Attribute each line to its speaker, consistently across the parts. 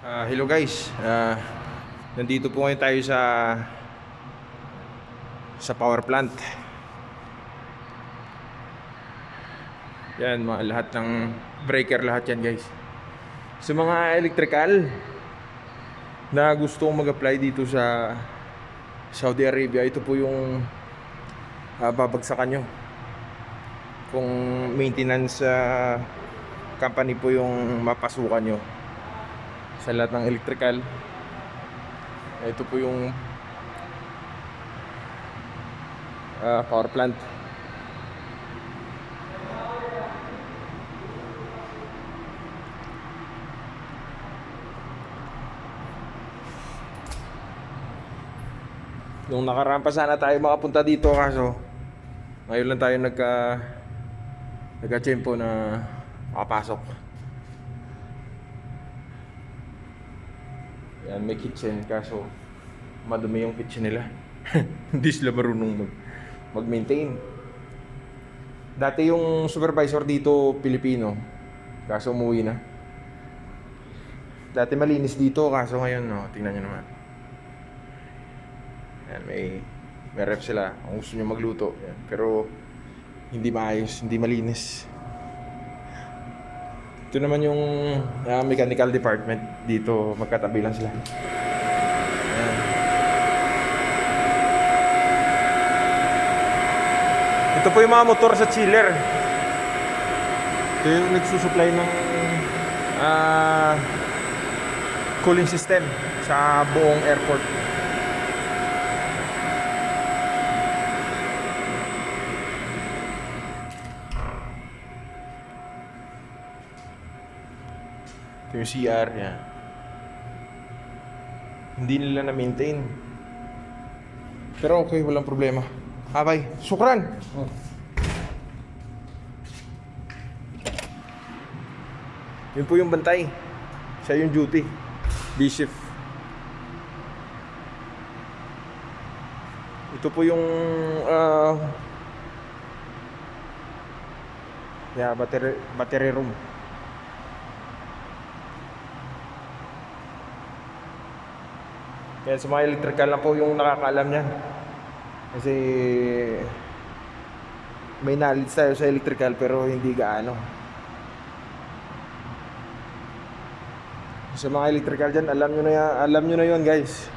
Speaker 1: Hello guys, nandito po ngayon tayo sa power plant. Yan, lahat ng breaker, lahat yan guys. Sa mga electrical na gustong mag-apply dito sa Saudi Arabia, ito po yung babagsakan nyo. Kung maintenance company po yung mapasukan nyo sa lahat ng electrical, ito po yung power plant. Nung nakaraan pa sana tayo makapunta dito, kaso ngayon lang tayo nagka-tiyempo na makapasok. Yan, may kitchen, kaso madumi yung kitchen nila. Hindi sila marunong mag-maintain. Dati yung supervisor dito Pilipino, kaso umuwi na. Dati malinis dito, kaso ngayon, no, tingnan nyo naman. Yan, may ref sila kung gusto nyo magluto. Yan. Pero hindi maayos, hindi malinis. Ito naman yung mechanical department. Dito magkatabi lang sila. Yan. Ito po yung mga motor sa chiller. Ito yung nagsusupply ng cooling system sa buong airport. Ito yung CR, yan. Hindi nila na-maintain. Pero okay, walang problema. Bye. Sukran! Oh. Yun po yung bantay. Siya yung duty. B-shift. Ito po yung battery room. Kaya sa mga electrical lang po yung nakakaalam niyan. Kasi may knowledge tayo sa electrical pero hindi gaano. Sa mga electrical dyan, alam nyo na yun guys.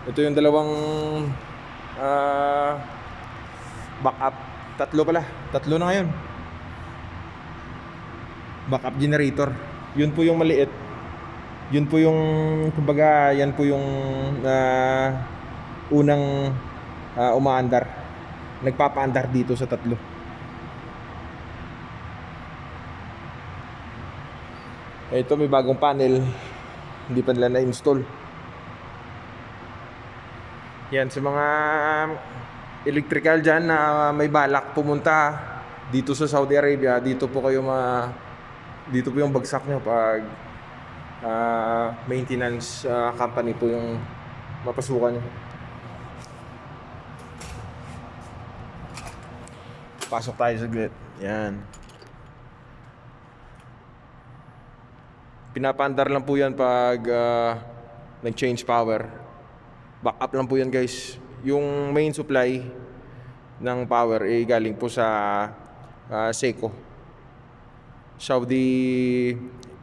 Speaker 1: Ito yung dalawang backup. Tatlo na ngayon. Backup generator. Yun po yung maliit. Yun po yung, kumbaga, yan po yung unang umaandar. Nagpapaandar dito sa tatlo. Ito may bagong panel. Hindi pa nila na-install. Yan, sa mga electrical dyan na may balak pumunta dito sa Saudi Arabia, dito po yung bagsak nyo pag maintenance company po yung mapasukan nyo. Pasok tayo saglit. Yan. Pinapaandar lang po yan pag nag-change power. Backup lang po yan guys. Yung main supply ng power ay galing po sa Seco, Saudi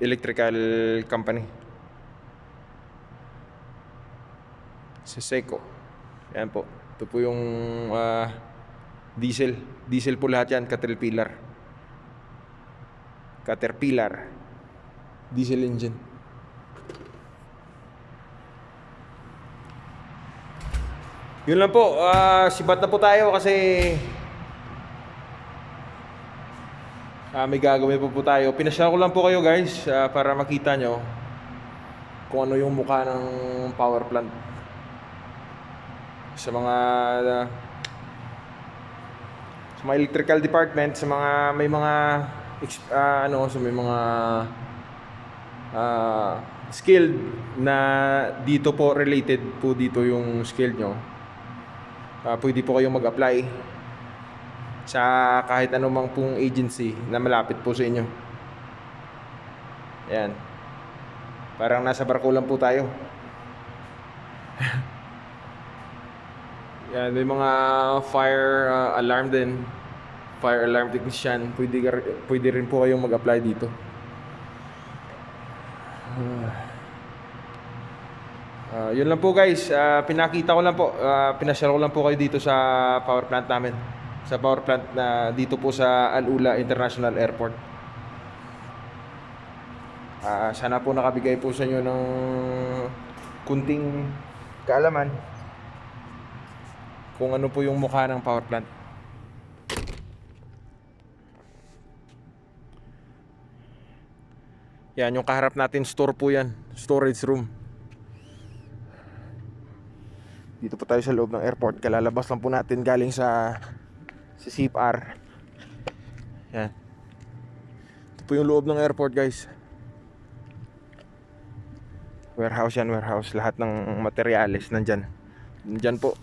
Speaker 1: Electrical Company. Sa Seco. Yan po. Ito po yung diesel. Diesel po lahat yan. Caterpillar. Diesel engine. Yun lang po. Sibat na po tayo kasi may gagawin po tayo. Pinashare ko lang po kayo guys para makita nyo kung ano yung mukha ng power plant. Sa mga electrical department, sa mga may mga skilled na dito po, related po dito yung skill nyo. Pwede po kayong mag-apply sa kahit anumang pong agency na malapit po sa inyo. Ayan. Parang nasa barko lang po tayo. Yan, may mga fire alarm din. Fire alarm technician. Pwede rin po kayong mag-apply dito. Yun lang po guys. Pinakita ko lang po. Pinasyal ko lang po kayo dito sa power plant namin. Sa power plant na dito po sa Al-Ula International Airport. Sana po nakabigay po sa inyo ng kunting kaalaman kung ano po yung mukha ng power plant. Yan, yung kaharap natin store po yan. Storage room. Dito po tayo sa loob ng airport. Kalalabas lang po natin galing sa CFR. Yan. Ito po yung loob ng airport guys. Warehouse yan, warehouse. Lahat ng materyales nandyan. Nandyan po.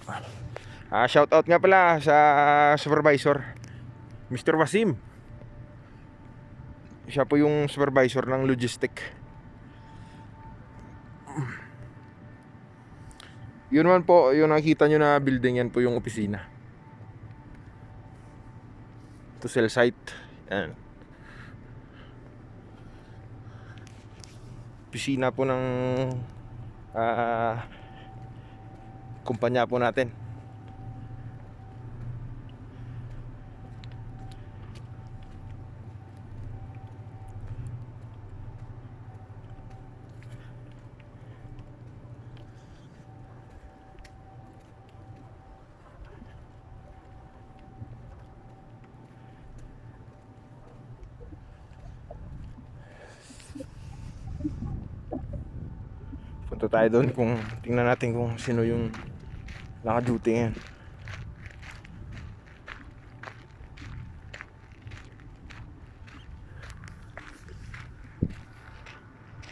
Speaker 1: Shout out nga pala sa supervisor, Mr. Wasim. Siya po yung supervisor ng logistic. Yun man po, yung nakikita nyo na building, yan po yung opisina. To sell site. Yan. Opisina po ng kumpanya po natin. Punta tayo doon kung tingnan natin kung sino yung naka-duty ngayon.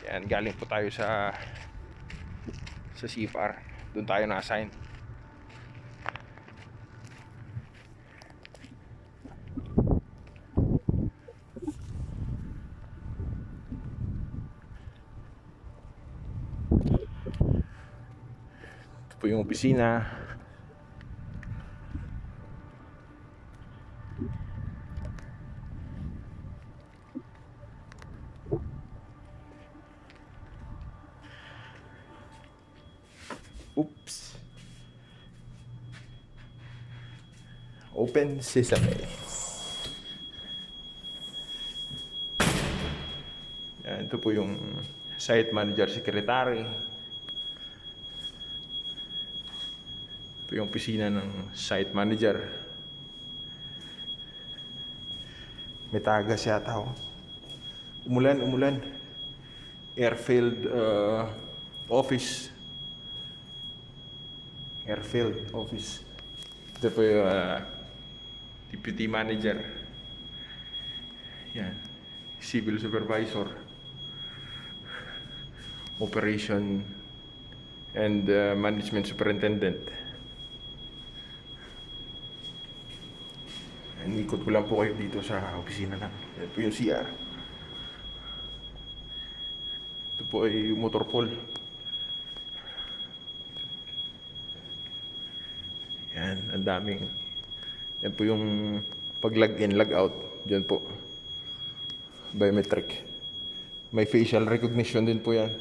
Speaker 1: Yan, galing po tayo sa CFR. Doon tayo na-assign. Ito po yung opisina. Oops. Open Sesame. Yan, ito po yung site manager secretary. Ito yung opisina ng site manager. May tagas yata ako. Umulan. Airfield office. Airfield office. Ito po yung deputy manager. Yan. Civil supervisor. Operation and management superintendent. Ikot ko lang po kayo dito sa opisina namin. Yan po yung CR. Ito po ay motor pool. Yan, ang daming. Yan po yung pag-log in, log out. Diyan po. Biometric. May facial recognition din po yan.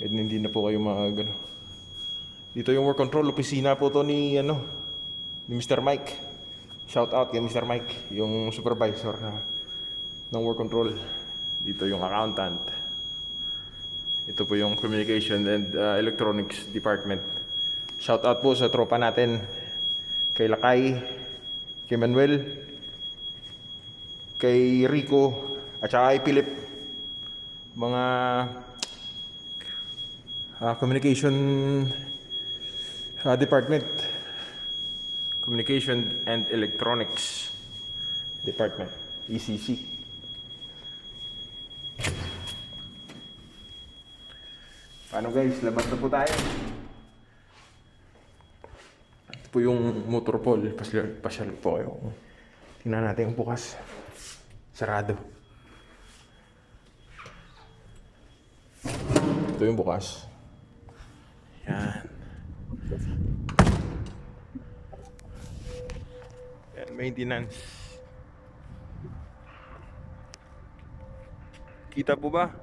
Speaker 1: And hindi na po kayo magano. Dito yung work control. Opisina po to ni Mr. Mike. Shout out kay Mr. Mike, yung supervisor ng work control. Dito yung accountant. Ito po yung communication and electronics department. Shout out po sa tropa natin, kay Lakay, kay Manuel, kay Rico, at saka kay Philip. Mga communication department. Communication and Electronics Department, ECC. Paano guys, labas na po tayo. Ito po yung motor pool. Pasyal po kayo. Tingnan natin yung bukas. Sarado. Ito yung bukas. Yan. Yan, maintenance. Kita po ba?